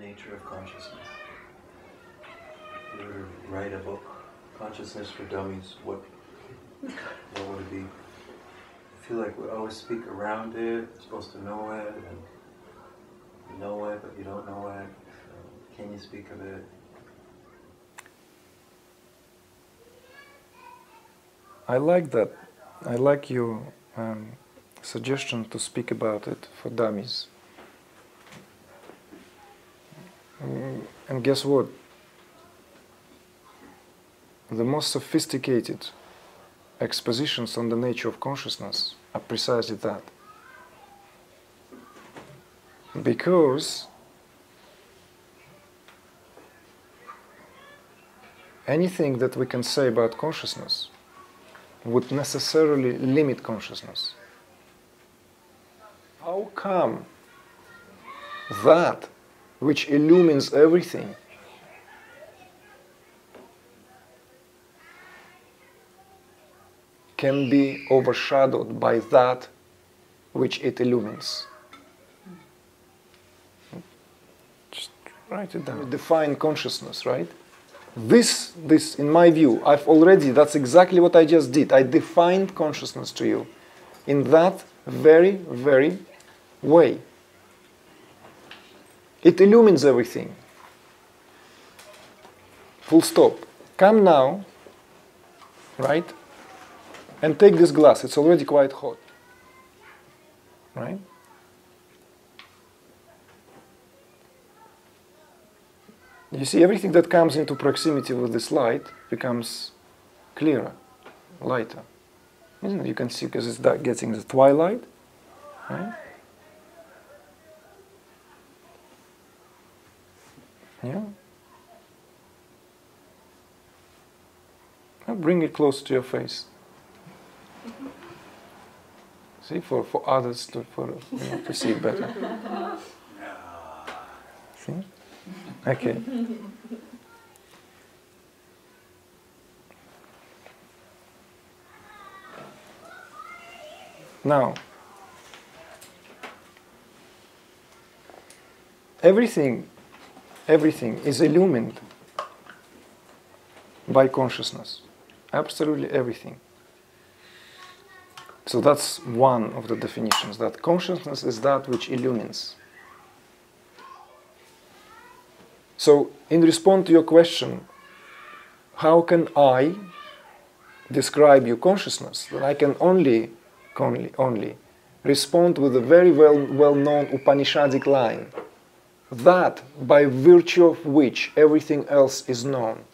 nature of consciousness. If you were to write a book, Consciousness for Dummies, what would it be? I feel like we always speak around it, you're supposed to know it, and you know it, but you don't know it. So can you speak of it? I like that. I like your suggestion to speak about it for dummies. And guess what? The most sophisticated expositions on the nature of consciousness are precisely that. Because anything that we can say about consciousness would necessarily limit consciousness. How come that which illumines everything can be overshadowed by that which it illumines? Just write it down. Define consciousness, right? This, in my view, that's exactly what I just did. I defined consciousness to you in that very, very way. It illumines everything. Full stop. Come now, right? And take this glass. It's already quite hot. Right? You see, everything that comes into proximity with this light becomes clearer, lighter. Isn't it? You can see because it's getting the twilight. Right? Yeah. Now bring it close to your face. See, for others to see it better. See? Okay. Now, everything is illumined by consciousness. Absolutely everything. So that's one of the definitions, that consciousness is that which illumines. So, in response to your question, how can I describe your consciousness? Then I can only respond with a very well-known Upanishadic line, that by virtue of which everything else is known.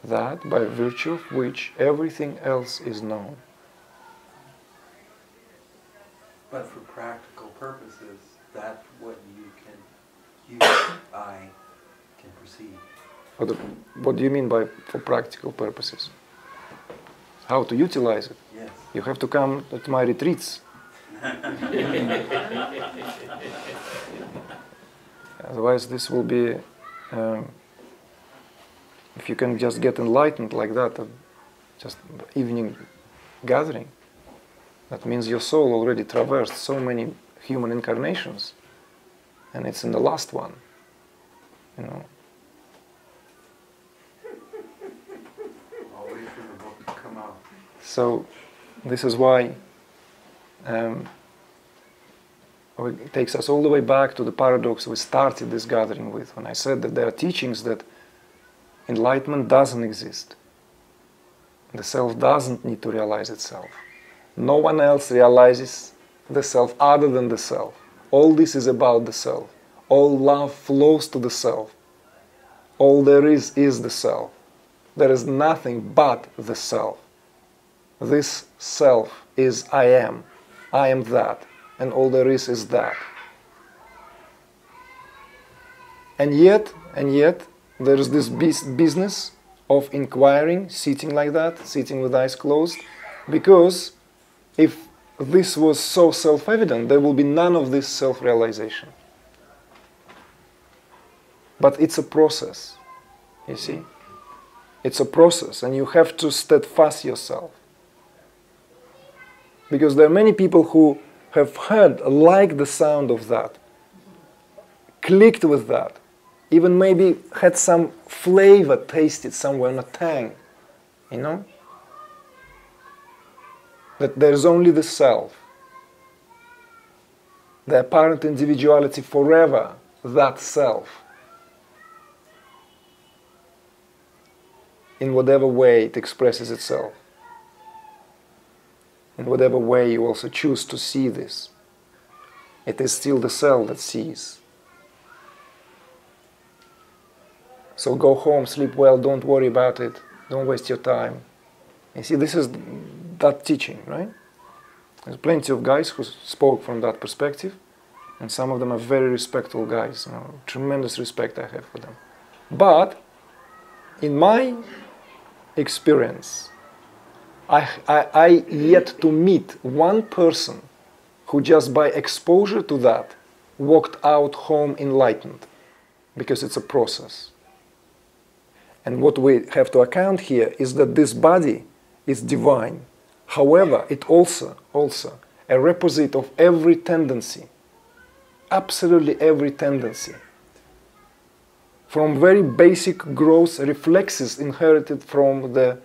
That by virtue of which everything else is known. But for practical purposes, that's what I can perceive. What do you mean by for practical purposes? How to utilize it? Yes. You have to come to my retreats. Otherwise, this will be, if you can just get enlightened like that, just evening gathering, that means your soul already traversed so many human incarnations, and it's in the last one, you know. I'll wait for the book to come out. So, this is why it takes us all the way back to the paradox we started this gathering with, when I said that there are teachings that enlightenment doesn't exist. The self doesn't need to realize itself. No one else realizes the self other than the self. All this is about the self. All love flows to the self. All there is the self. There is nothing but the self. This self is I am. I am that. And all there is that. And yet, there is this business of inquiring, sitting like that, sitting with eyes closed, because if this was so self-evident, there will be none of this self-realization. But it's a process, you see? It's a process, and you have to steadfast yourself. Because there are many people who have heard, like the sound of that, clicked with that, even maybe had some flavor tasted somewhere in a tang, you know? That there's only the self, the apparent individuality forever, that self, in whatever way it expresses itself, in whatever way you also choose to see this. It is still the self that sees. So go home, sleep well, don't worry about it, don't waste your time. You see, this is that teaching, right? There's plenty of guys who spoke from that perspective, and some of them are very respectful guys, you know, tremendous respect I have for them. But in my experience, I yet to meet one person who just by exposure to that walked out home enlightened, because it's a process. And what we have to account here is that this body is divine. However, it also a repository of every tendency, absolutely every tendency, from very basic gross reflexes inherited from the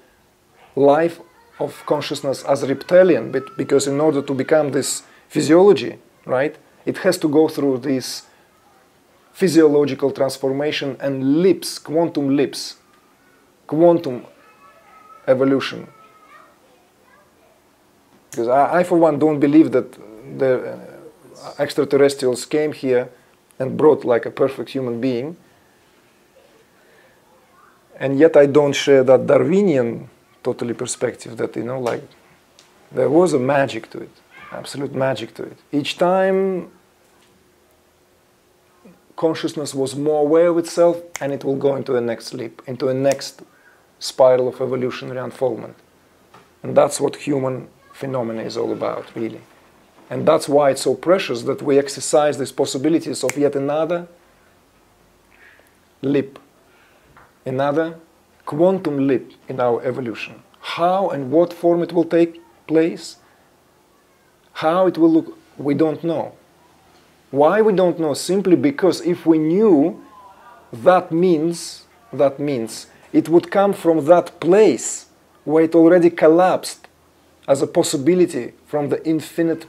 life of consciousness as reptilian, because in order to become this physiology, right, it has to go through this physiological transformation and leaps, quantum evolution. Because I for one don't believe that the extraterrestrials came here and brought like a perfect human being. And yet I don't share that Darwinian totally perspective that, you know, like there was a magic to it, absolute magic to it. Each time consciousness was more aware of itself, and it will go into a next leap, into a next spiral of evolutionary unfoldment. And that's what human phenomena is all about, really. And that's why it's so precious that we exercise these possibilities of yet another leap, another quantum leap in our evolution. How and what form it will take place, how it will look, we don't know. Why we don't know? Simply because if we knew, that means it would come from that place where it already collapsed as a possibility from the infinite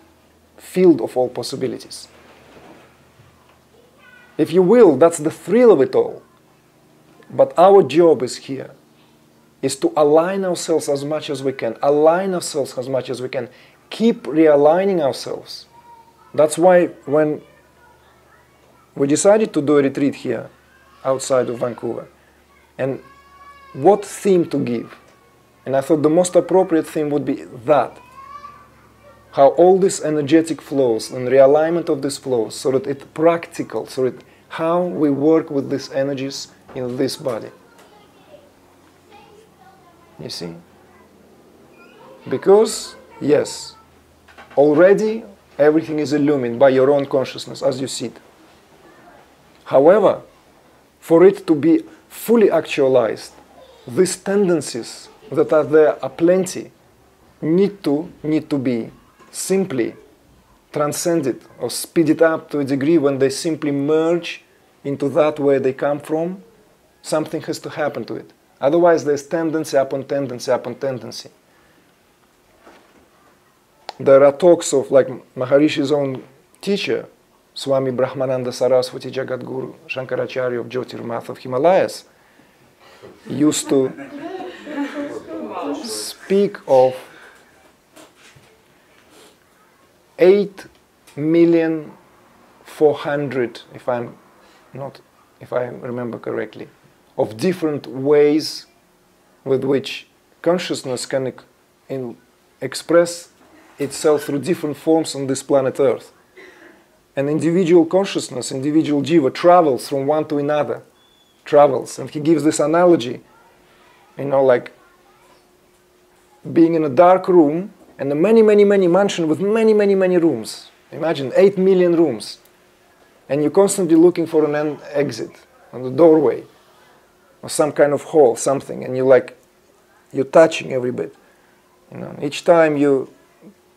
field of all possibilities. If you will, that's the thrill of it all. But our job is here, is to align ourselves as much as we can, keep realigning ourselves. That's why when we decided to do a retreat here, outside of Vancouver, and what theme to give, and I thought the most appropriate theme would be that. How all these energetic flows and realignment of these flows, so that it's practical, so that how we work with these energies in this body. You see? Because, yes, already everything is illumined by your own consciousness as you see it. However, for it to be fully actualized, these tendencies that are there are plenty, need to be simply transcended or speeded up to a degree when they simply merge into that where they come from. Something has to happen to it. Otherwise there's tendency upon tendency upon tendency. There are talks of, like Maharishi's own teacher, Swami Brahmananda Saraswati Jagadguru Shankaracharya of Jyotirmath of Himalayas, used to speak of 8,400,000, if I remember correctly, of different ways with which consciousness can express itself through different forms on this planet Earth. And individual consciousness, individual jiva travels from one to another, and he gives this analogy, you know, like being in a dark room and a many mansion with many rooms. Imagine 8 million rooms, and you're constantly looking for an exit on the doorway or some kind of hall, something, and you're touching every bit. You know, each time you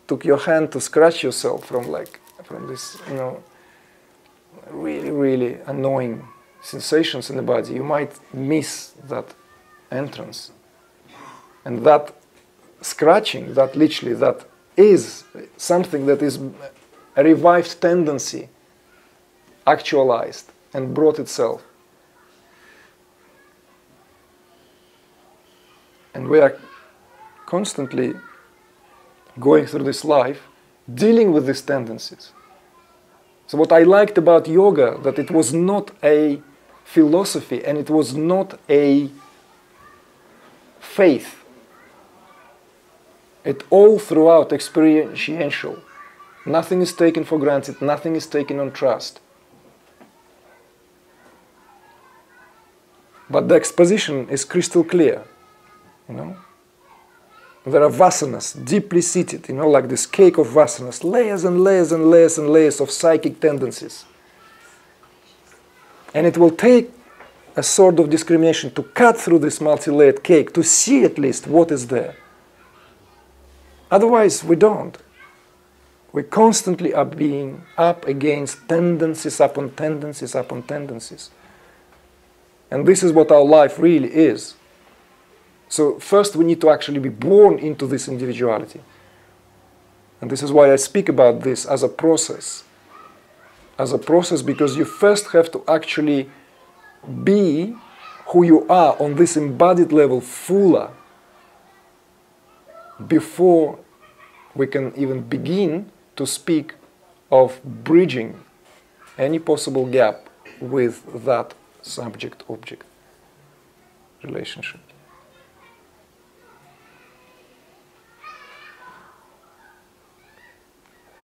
took your hand to scratch yourself from this, really, really annoying sensations in the body, you might miss that entrance. And that scratching, that literally, that is something that is a revived tendency, actualized and brought itself. And we are constantly going through this life, dealing with these tendencies. So what I liked about yoga, that it was not a philosophy and it was not a faith. It all throughout experiential. Nothing is taken for granted, nothing is taken on trust. But the exposition is crystal clear, There are vasanas deeply seated, like this cake of vasanas, layers and layers and layers and layers of psychic tendencies. And it will take a sort of discrimination to cut through this multi-layered cake, to see at least what is there. Otherwise, we don't. We constantly are being up against tendencies upon tendencies upon tendencies. And this is what our life really is. So first we need to actually be born into this individuality. And this is why I speak about this as a process. As a process, because you first have to actually be who you are on this embodied level fuller before we can even begin to speak of bridging any possible gap with that subject-object relationship.